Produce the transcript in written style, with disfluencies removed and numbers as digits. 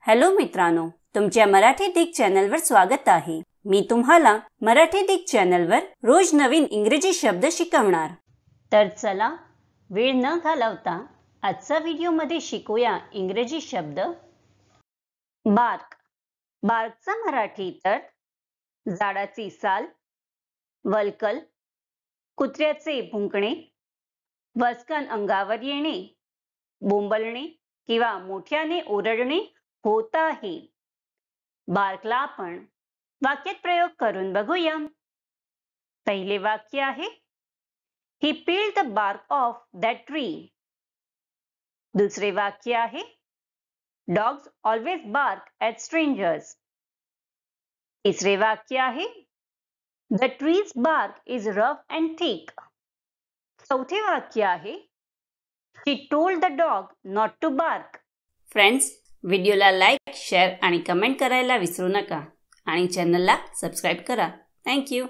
Hello मित्रांनो, तुमच्या मराठी दिग चॅनलवर स्वागत आहे। मी तुम्हाला मराठी दिग चॅनलवर रोज नवीन इंग्रजी शब्द शिकवणार। तर चला वेळ न घालवता आजच्या व्हिडिओमध्ये शिकूया इंग्रजी शब्द। बार्क। बार्कचा मराठी अर्थ झाडाची साल, वल्कल, कुत्र्याचे भुंकणे, वस्कन अंगावर येणे, बोंबलणे किंवा मोठ्याने ओरडणे होत आहे। बार्कला आपण वाक्यात प्रयोग करून बघूया। पहिले वाक्य आहे He peeled the bark off that tree. दुसरे वाक्य आहे Dogs always bark at strangers. तिसरे वाक्य आहे The tree's bark is rough and thick. चौथे वाक्य आहे She told the dog not to bark. Friends, व्हिडिओला लाईक, शेअर आणि कमेंट करायला विसरू नका आणि चॅनलला सबस्क्राइब करा। Thank you.